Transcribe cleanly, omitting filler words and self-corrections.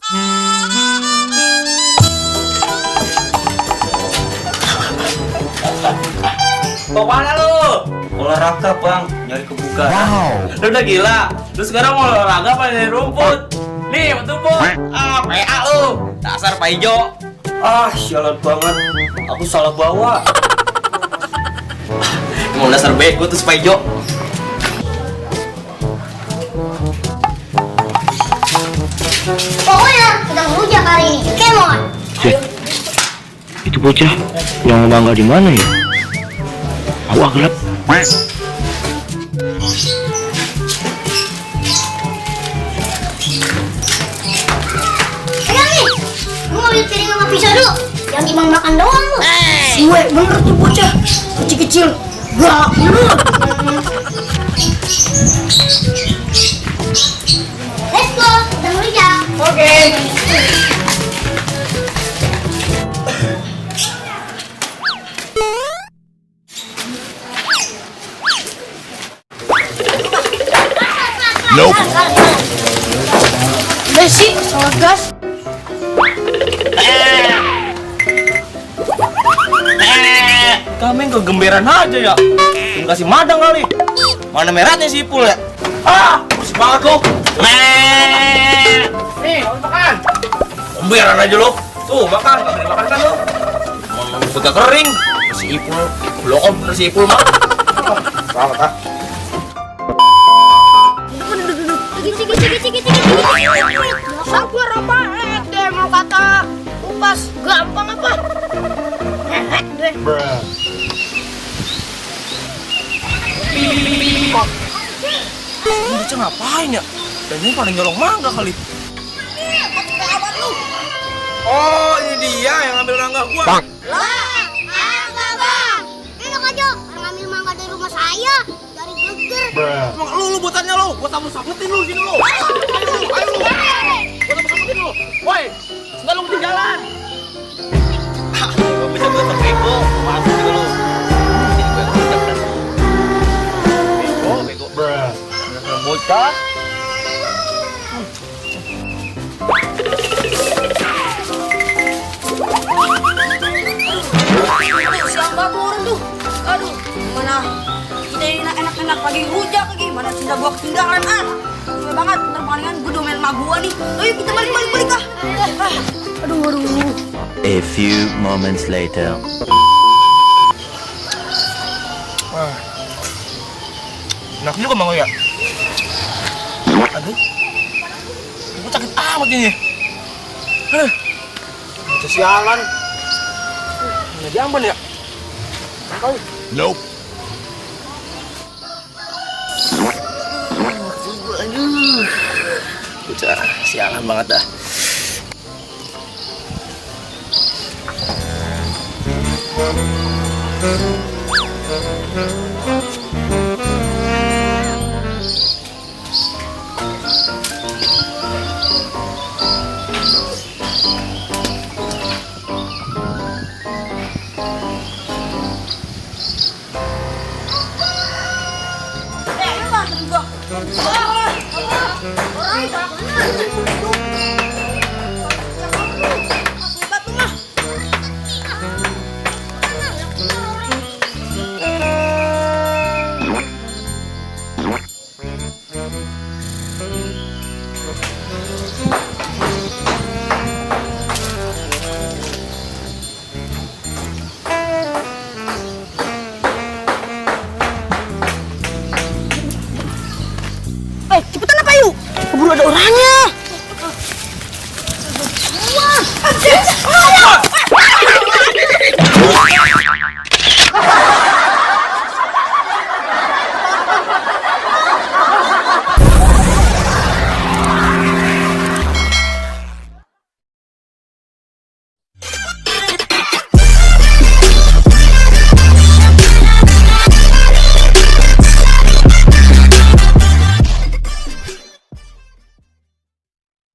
Mau mana lu? Olahraga bang, nyari kebugaran. Wow. Lu udah gila? Lu sekarang mau olahraga apa nyari rumput? Nih, betul bu. PA lu. Dasar Pak Ijo. Sialan banget. Aku salah bawa. Emang dasar bego tuh Pak Ijo. Pokoknya kita ngerujak hari ini. Come on. Itu bocah yang bangga di mana ya? Awak gelap. Ayo nih, gue mau lihat piring sama pisau dulu. Yang cuma makan doang lu. Gue bener tuh bocah kecil-kecil. Gak bener. Let's go, kita ngerujak. Oke. Nope. Besi, salah gas. Kami kegemberan aja ya. Kasih madang kali. Mana merahnya si Ipul ya? Masih banget lo. Nih, harus makan. Gemberan aja lo. Tuh makan, gak boleh makan kan lo. Mau udah kering. Si Ipul, belum si Ipul mah. Selamat ah. Sabar apa? Deh mau kata upas gampang apa? Deh. Ini bocah ngapain ya? Dan ini pada nyolong mangga kali. Oh, ini dia yang ngambil mangga gua. Lah, enggak bang. Enak aja, orang ngambil mangga dari rumah saya. Dari geger. Emang lu buatannya lu, gua sabut-sabutin lu sini lu. Ayo lu. Gua sabut-sabutin lu. Woi, enggak lu mesti jalan. Gua bisa buat bego. Masuk juga lu. Jadi gua yang ngajak dan. Bego. Bener-bener bocah. Siang banget orang tuh. Aduh, mana kita ini enak-enak pagi rujak lagi. Mana cinta gua ketinggalan Capek banget, ntar palingan gue domelin emak gua nih. Ayo kita balik ah. Aduh. A few moments later. Enak juga Mang ya. Aduh. Gue sakit amat ini. Aduh. Itu sialan. Ini diambon ya? Nope. Aduh. Bocah sialan banget dah. Cepetan apa yuk? Keburu ada orangnya. Wah,